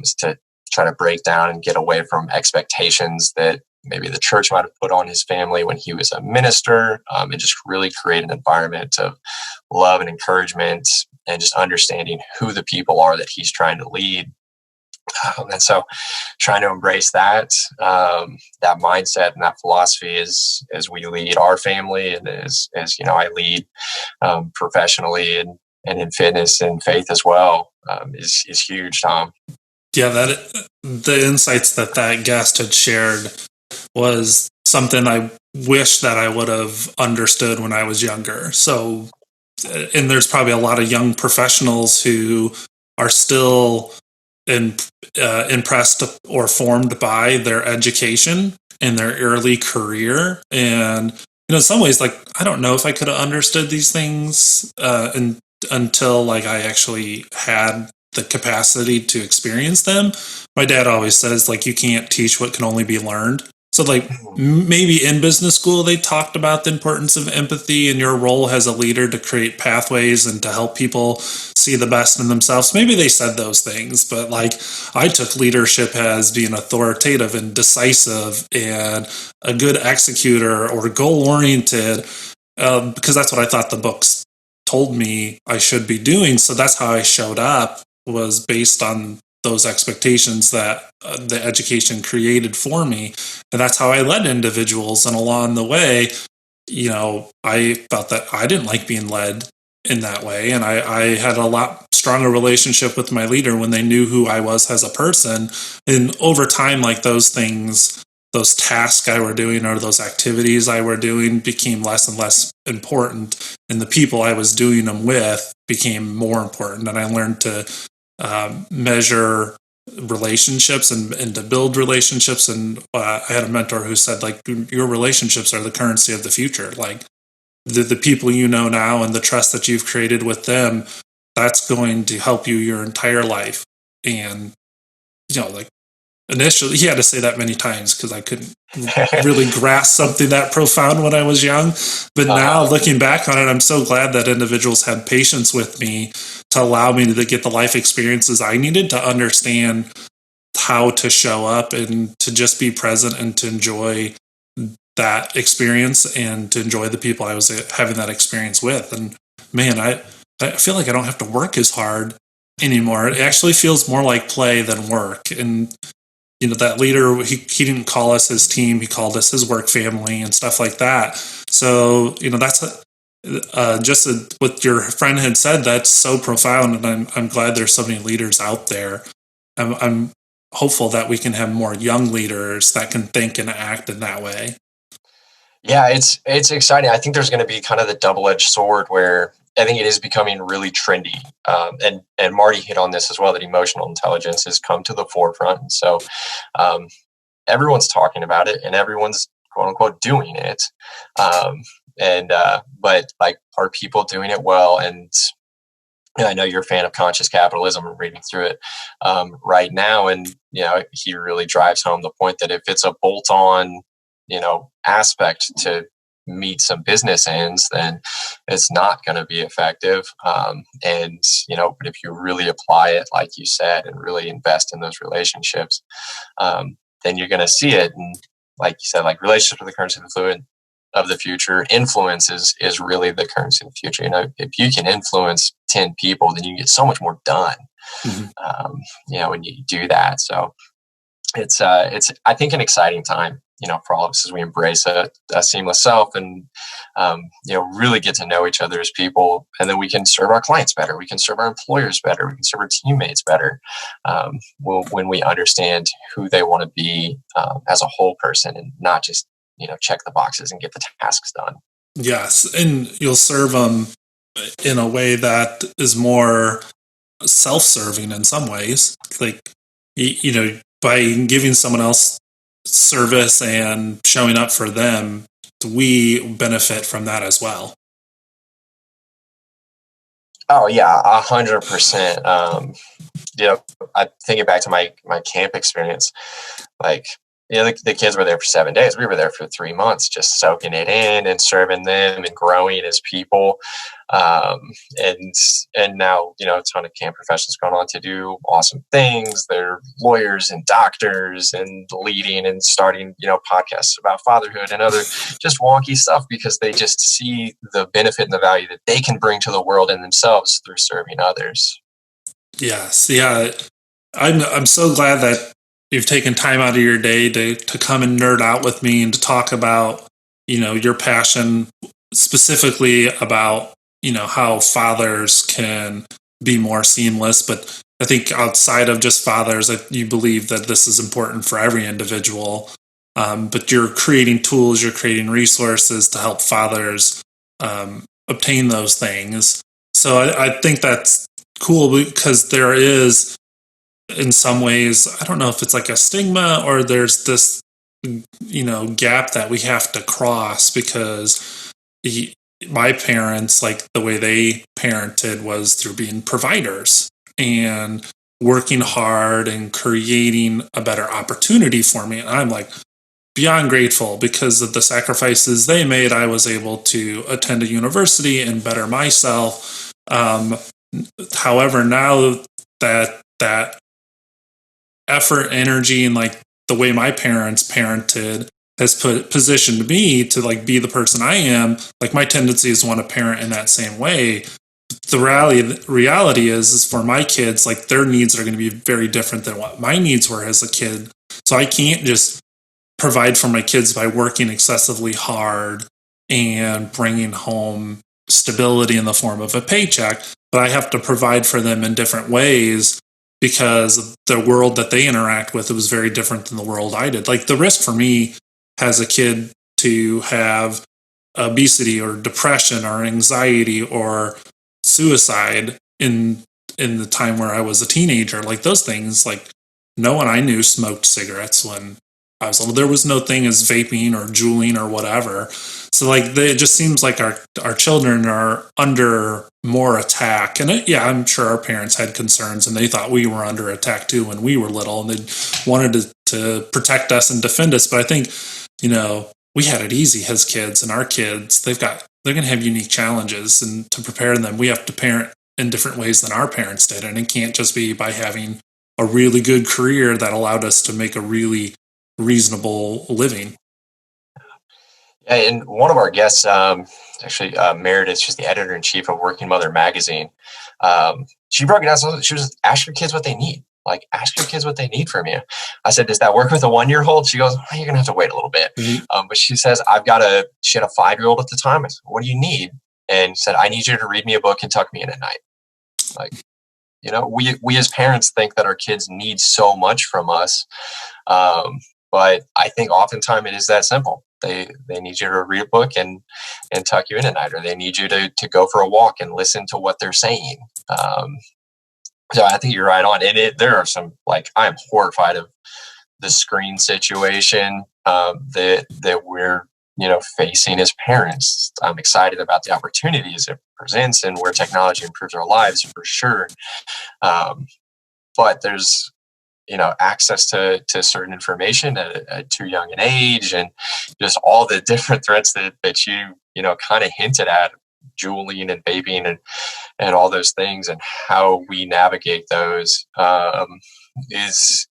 is to try to break down and get away from expectations that maybe the church might have put on his family when he was a minister, and just really create an environment of love and encouragement and just understanding who the people are that he's trying to lead. And so trying to embrace that mindset and that philosophy as we lead our family and as I lead professionally and in fitness and faith as well, is huge, Tom. Yeah, the insights that guest had shared was something I wish that I would have understood when I was younger. So, and there's probably a lot of young professionals who are still impressed or formed by their education in their early career. And, in some ways, like, I don't know if I could have understood these things until like I actually had the capacity to experience them. My dad always says, like, you can't teach what can only be learned. So, like, maybe in business school, they talked about the importance of empathy and your role as a leader to create pathways and to help people see the best in themselves. Maybe they said those things, but like, I took leadership as being authoritative and decisive and a good executor or goal-oriented, because that's what I thought the books told me I should be doing. So that's how I showed up, was based on those expectations that the education created for me. And that's how I led individuals. And along the way, I felt that I didn't like being led in that way. And I had a lot stronger relationship with my leader when they knew who I was as a person. And over time, like, those things, those tasks I were doing or those activities I were doing became less and less important. And the people I was doing them with became more important. And I learned to measure relationships and to build relationships. And I had a mentor who said, like, your relationships are the currency of the future. Like, the people you know now and the trust that you've created with them, that's going to help you your entire life. And, like, initially he had to say that many times because I couldn't really grasp something that profound when I was young. But now looking back on it, I'm so glad that individuals had patience with me to allow me to get the life experiences I needed to understand how to show up and to just be present and to enjoy that experience and to enjoy the people I was having that experience with. And man, I feel like I don't have to work as hard anymore. It actually feels more like play than work. And that leader, he didn't call us his team. He called us his work family and stuff like that. So, that's what your friend had said. That's so profound. And I'm glad there's so many leaders out there. I'm hopeful that we can have more young leaders that can think and act in that way. Yeah, it's exciting. I think there's going to be kind of the double-edged sword where, I think it is becoming really trendy. And Marty hit on this as well, that emotional intelligence has come to the forefront. And so everyone's talking about it and everyone's quote unquote doing it. But like, are people doing it well? And I know you're a fan of Conscious Capitalism. I'm reading through it right now. And, he really drives home the point that if it's a bolt-on, aspect to meet some business ends, then it's not going to be effective. But if you really apply it, like you said, and really invest in those relationships, then you're going to see it. And like you said, like, relationships with the currency of the future, influence is really the currency of the future. If you can influence 10 people, then you get so much more done. When you do that. So it's I think an exciting time, for all of us, as we embrace a seamless self and, really get to know each other as people. And then we can serve our clients better. We can serve our employers better. We can serve our teammates better. When we understand who they want to be as a whole person, and not just, check the boxes and get the tasks done. Yes. And you'll serve them in a way that is more self-serving in some ways. Like, by giving someone else service and showing up for them, we benefit from that as well. Oh yeah, 100%. I think it back to my camp experience. Like, the kids were there for 7 days. We were there for 3 months, just soaking it in and serving them and growing as people. And now, a ton of camp professionals gone on to do awesome things. They're lawyers and doctors and leading and starting, podcasts about fatherhood and other just wonky stuff, because they just see the benefit and the value that they can bring to the world and themselves through serving others. Yes. Yeah. I'm so glad that you've taken time out of your day to come and nerd out with me and to talk about, your passion specifically about, how fathers can be more seamless. But I think outside of just fathers, you believe that this is important for every individual. But you're creating tools, you're creating resources to help fathers obtain those things. So I think that's cool, because there is, in some ways, I don't know if it's like a stigma or there's this, gap that we have to cross, because my parents, like, the way they parented was through being providers and working hard and creating a better opportunity for me. And I'm like beyond grateful, because of the sacrifices they made, I was able to attend a university and better myself. However, now that effort, energy, and like the way my parents parented has positioned me to like be the person I am. Like, my tendency is to want to parent in that same way. The reality is for my kids, like, their needs are going to be very different than what my needs were as a kid. So I can't just provide for my kids by working excessively hard and bringing home stability in the form of a paycheck, but I have to provide for them in different ways, because the world that they interact with, it was very different than the world I did. Like, the risk for me as a kid to have obesity or depression or anxiety or suicide in the time where I was a teenager, like, those things, like, no one I knew smoked cigarettes when I was little. There was no thing as vaping or juuling or whatever. So, like, it just seems like our children are under more attack. And I'm sure our parents had concerns, and they thought we were under attack too when we were little, and they wanted to protect us and defend us. But I think, we had it easy as kids, and our kids, they're going to have unique challenges, and to prepare them, we have to parent in different ways than our parents did. And it can't just be by having a really good career that allowed us to make a really reasonable living. Yeah, and one of our guests, actually, Meredith, she's the editor-in-chief of Working Mother magazine. She broke it down. So she was, ask your kids what they need. Like, ask your kids what they need from you. I said, does that work with a 1-year-old? She goes, you're going to have to wait a little bit. Mm-hmm. But she says, she had a 5-year-old at the time. I said, what do you need? And said, I need you to read me a book and tuck me in at night. Like, we as parents think that our kids need so much from us. But I think oftentimes it is that simple. they need you to read a book and tuck you in at night, or they need you to go for a walk and listen to what they're saying. So I think you're right on. And there are some, like, I'm horrified of the screen situation that we're facing as parents. I'm excited about the opportunities it presents and where technology improves our lives for sure. But there's access to certain information at too young an age, and just all the different threats that you kind of hinted at, juuling and vaping and all those things, and how we navigate those is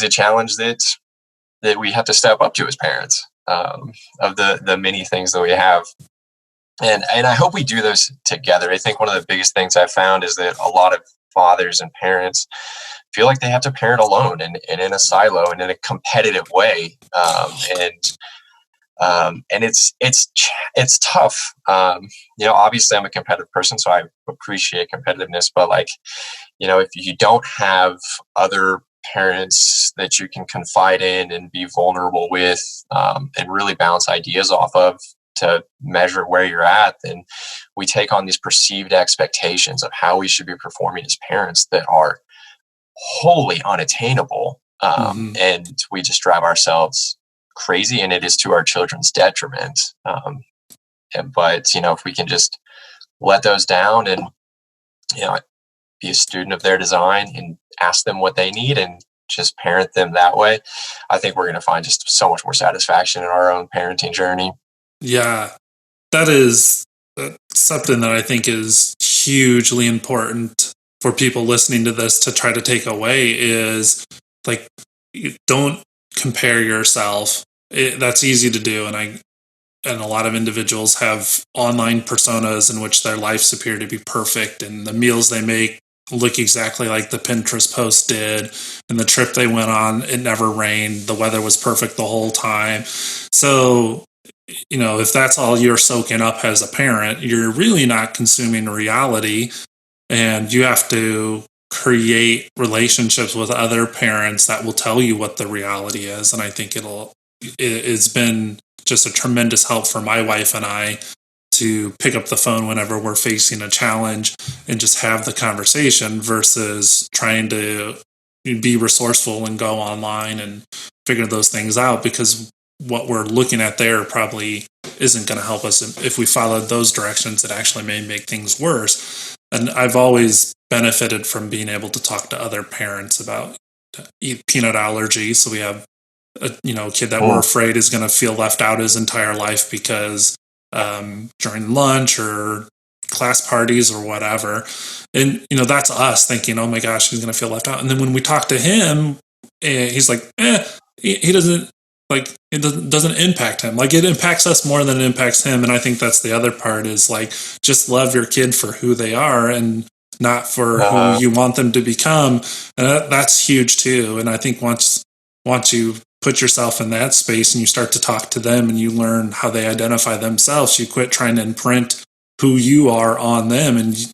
a challenge that we have to step up to as parents, of the many things that we have. And I hope we do those together. I think one of the biggest things I've found is that a lot of fathers and parents feel like they have to parent alone and in a silo and in a competitive way. And it's tough. Obviously I'm a competitive person, so I appreciate competitiveness, but if you don't have other parents that you can confide in and be vulnerable with, and really bounce ideas off of to measure where you're at, then we take on these perceived expectations of how we should be performing as parents that are wholly unattainable. And we just drive ourselves crazy, and it is to our children's detriment. But if we can just let those down and be a student of their design and ask them what they need and just parent them that way, I think we're going to find just so much more satisfaction in our own parenting journey. Yeah, that is something that I think is hugely important for people listening to this to try to take away, is don't compare yourself. That's easy to do, and a lot of individuals have online personas in which their lives appear to be perfect, and the meals they make look exactly like the Pinterest post did, and the trip they went on, it never rained, the weather was perfect the whole time. So if that's all you're soaking up as a parent, you're really not consuming reality, and you have to create relationships with other parents that will tell you what the reality is. And I think it's been just a tremendous help for my wife and I to pick up the phone whenever we're facing a challenge and just have the conversation versus trying to be resourceful and go online and figure those things out, because what we're looking at there probably isn't going to help us. If we followed those directions, it actually may make things worse. And I've always benefited from being able to talk to other parents about peanut allergy. So we have a kid that we're afraid is going to feel left out his entire life because during lunch or class parties or whatever. And, that's us thinking, oh my gosh, he's going to feel left out. And then when we talk to him, he's like, he doesn't, it doesn't impact him. It impacts us more than it impacts him. And I think that's the other part, is just love your kid for who they are and not for who you want them to become. And that's huge too. And I think once you put yourself in that space and you start to talk to them and you learn how they identify themselves, you quit trying to imprint who you are on them, and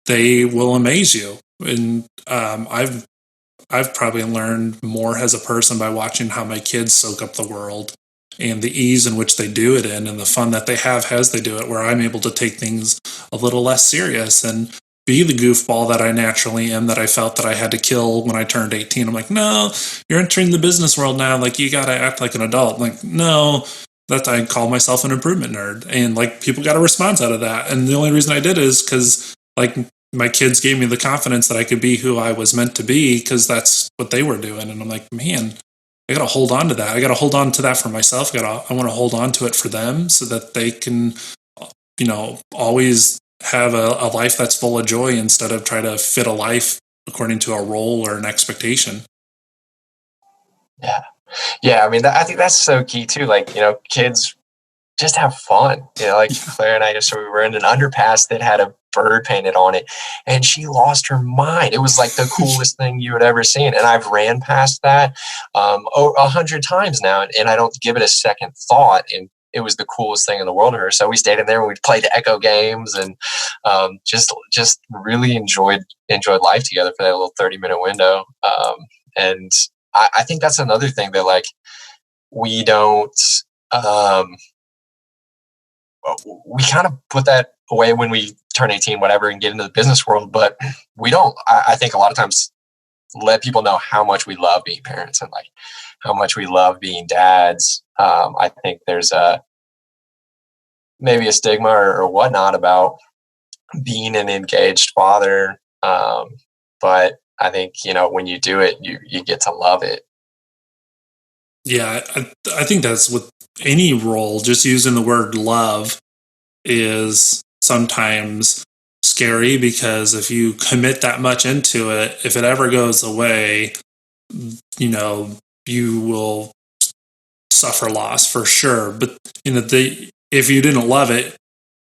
they will amaze you. And I've probably learned more as a person by watching how my kids soak up the world and the ease in which they do it in, and the fun that they have as they do it, where I'm able to take things a little less serious and be the goofball that I naturally am, that I felt that I had to kill when I turned 18. I'm like, no, you're entering the business world now. You got to act like an adult. No, I call myself an improvement nerd. And people got a response out of that. And the only reason I did is because my kids gave me the confidence that I could be who I was meant to be, because that's what they were doing. And I'm like, man, I got to hold on to that. I got to hold on to that for myself. I want to hold on to it for them so that they can, always have a life that's full of joy, instead of try to fit a life according to a role or an expectation. Yeah. I mean, I think that's so key too. Kids just have fun. Claire and I we were in an underpass that had a bird painted on it, and she lost her mind. It was the coolest thing you had ever seen. And I've ran past that 100 times now, and I don't give it a second thought. And it was the coolest thing in the world to her. So we stayed in there and we played Echo games, and just really enjoyed life together for that little 30-minute window. And I think that's another thing that we don't Um, we kind of put that away when we turn 18, whatever, and get into the business world. But we don't, I think a lot of times let people know how much we love being parents and like how much we love being dads. I think there's maybe a stigma or whatnot about being an engaged father. But I think, when you do it, you get to love it. Yeah, I think that's with any role, just using the word love is sometimes scary, because if you commit that much into it, if it ever goes away, you will suffer loss for sure. But if you didn't love it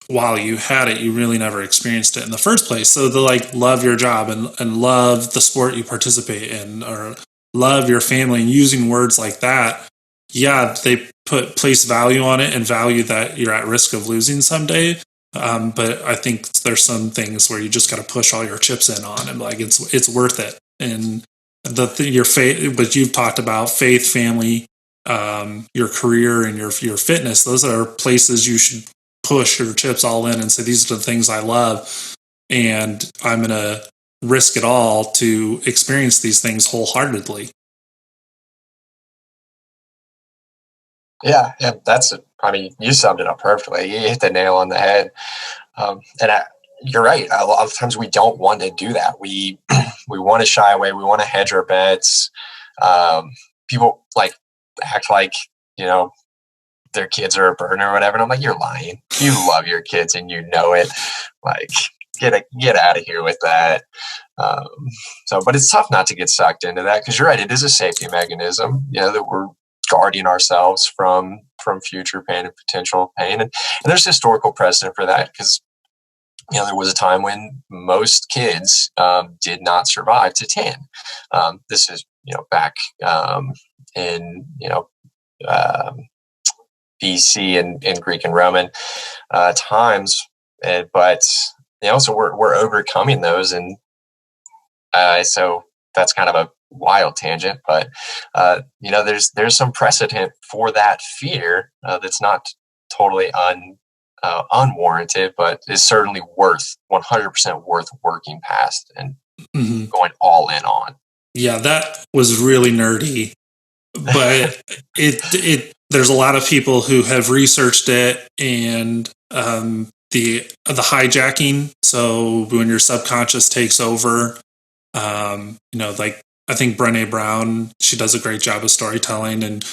while you had it, you really never experienced it in the first place. So to like love your job and love the sport you participate in, or love your family, and using words like that, yeah, they place value on it and value that you're at risk of losing someday. But I think there's some things where you just got to push all your chips in on, and like it's worth it. And your faith, what you've talked about, faith, family, your career, and your fitness, those are places you should push your chips all in and say, these are the things I love, and I'm going to risk it all to experience these things wholeheartedly. Yeah, I mean, you summed it up perfectly. You hit the nail on the head. You're right. A lot of times we don't want to do that. We we want to shy away. We want to hedge our bets. People like act like, their kids are a burden or whatever. And I'm like, you're lying. You love your kids and you know it. Like, get out of here with that. But it's tough not to get sucked into that, because you're right. It is a safety mechanism, that we're guarding ourselves from future pain and potential pain. And there's historical precedent for that, because, there was a time when most kids did not survive to 10. This is, back in, BC and Greek and Roman times. But, so we're overcoming those. And so that's kind of a wild tangent, but there's some precedent for that fear that's not totally unwarranted, but is certainly 100% worth working past and going all in on. Yeah, that was really nerdy, but there's a lot of people who have researched it, and the hijacking. So when your subconscious takes over, like I think Brené Brown, she does a great job of storytelling, and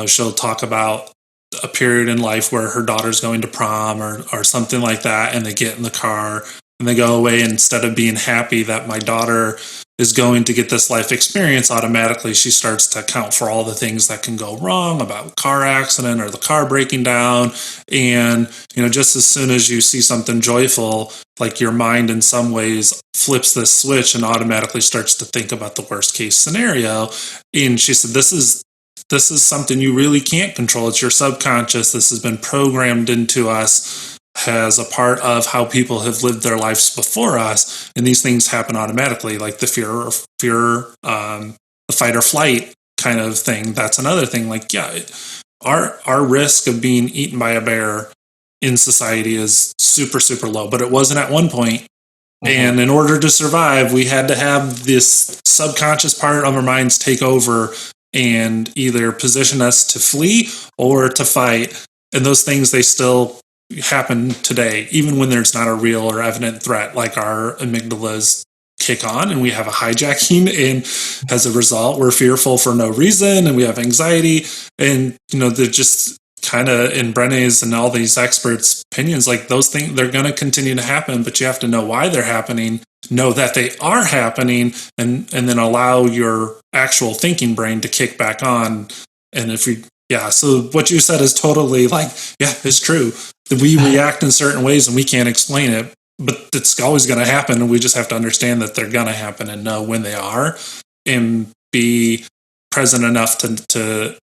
she'll talk about a period in life where her daughter's going to prom or something like that, and they get in the car and they go away. Instead of being happy that my daughter is going to get this life experience, automatically she starts to account for all the things that can go wrong about car accident or the car breaking down. And just as soon as you see something joyful, like your mind in some ways flips this switch and automatically starts to think about the worst case scenario. And she said, this is something you really can't control. It's your subconscious. This has been programmed into us as a part of how people have lived their lives before us. And these things happen automatically, like the the fight or flight kind of thing. That's another thing. Like, yeah, our risk of being eaten by a bear in society is super, super low, but it wasn't at one point. And in order to survive, we had to have this subconscious part of our minds take over and either position us to flee or to fight. And those things, they still happen today, even when there's not a real or evident threat. Like our amygdalas kick on and we have a hijacking, and as a result, we're fearful for no reason and we have anxiety. And, they're just kind of, in Brené's and all these experts' opinions, like those things, they're going to continue to happen, but you have to know why they're happening, know that they are happening, and then allow your actual thinking brain to kick back on. And so what you said is totally it's true. We react in certain ways and we can't explain it, but it's always going to happen. And we just have to understand that they're going to happen and know when they are, and be present enough to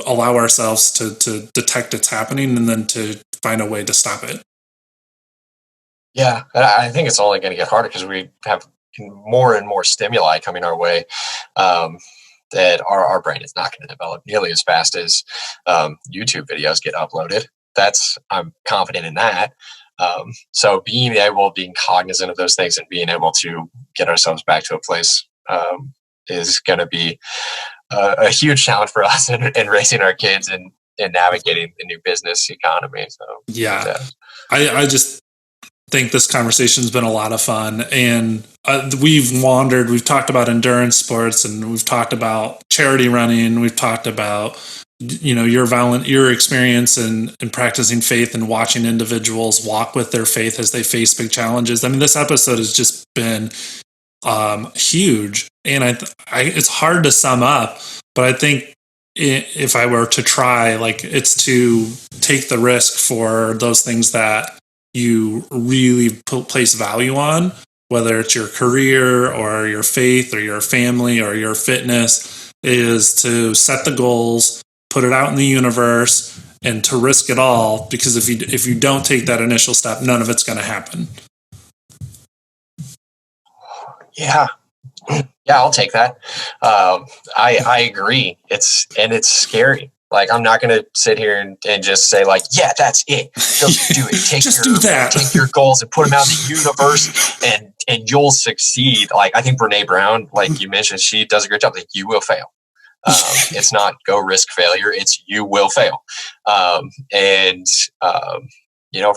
allow ourselves to detect it's happening and then to find a way to stop it. Yeah, I think it's only going to get harder because we have more and more stimuli coming our way. that our brain is not going to develop nearly as fast as YouTube videos get uploaded. I'm confident in that. So being cognizant of those things and being able to get ourselves back to a place is going to be a huge challenge for us in raising our kids and navigating the new business economy. So yeah. I just think this conversation's been a lot of fun, and we've talked about endurance sports, and we've talked about charity running. We've talked about, your experience in practicing faith and watching individuals walk with their faith as they face big challenges. I mean, this episode has just been huge, and it's hard to sum up, but I think if I were to try, it's to take the risk for those things that you really place value on, whether it's your career or your faith or your family or your fitness, is to set the goals, put it out in the universe, and to risk it all, because if you don't take that initial step, none of it's going to happen. Yeah, I'll take that. I agree. It's scary. I'm not going to sit here and just say yeah, that's it. Just do it. Take your goals and put them out in the universe, and you'll succeed. I think Brene Brown, like you mentioned, she does a great job. You will fail. It's not go risk failure. It's you will fail.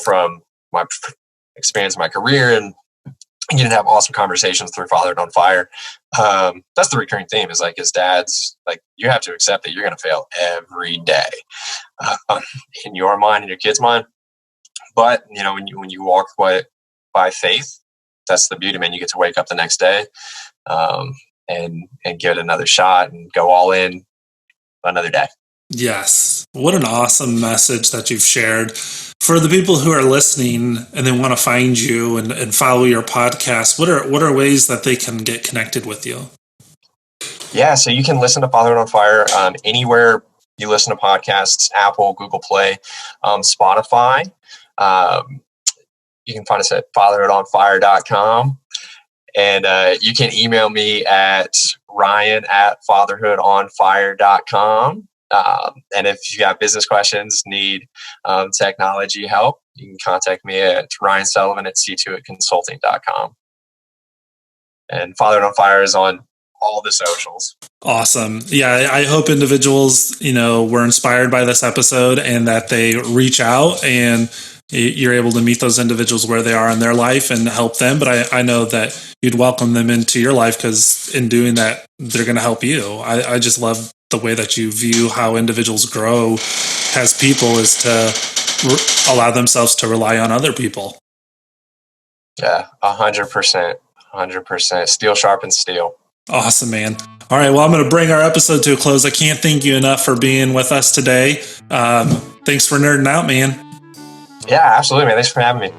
From my experience in my career and getting to have awesome conversations through Fatherhood on Fire, that's the recurring theme is as dads, you have to accept that you're going to fail every day, in your mind and your kid's mind. But when you walk by faith, that's the beauty, man. You get to wake up the next day and give it another shot and go all in another day. Yes. What an awesome message that you've shared. For the people who are listening and they want to find you and follow your podcast, what are ways that they can get connected with you? Yeah, so you can listen to Fatherhood on Fire anywhere you listen to podcasts: Apple, Google Play, Spotify. You can find us at fatherhoodonfire.com. And you can email me at ryan@fatherhoodonfire.com. And if you got business questions, need technology help, you can contact me at Ryan Sullivan at c2itconsulting.com. And Fatherhood on Fire is on all the socials. Awesome. Yeah, I hope individuals, were inspired by this episode and that they reach out and you're able to meet those individuals where they are in their life and help them. But I know that you'd welcome them into your life, because in doing that, they're going to help you. I just love the way that you view how individuals grow as people is to allow themselves to rely on other people. Yeah, 100%. 100%. Steel sharpens steel. Awesome, man. All right. Well, I'm going to bring our episode to a close. I can't thank you enough for being with us today. Thanks for nerding out, man. Yeah, absolutely, man. Thanks for having me.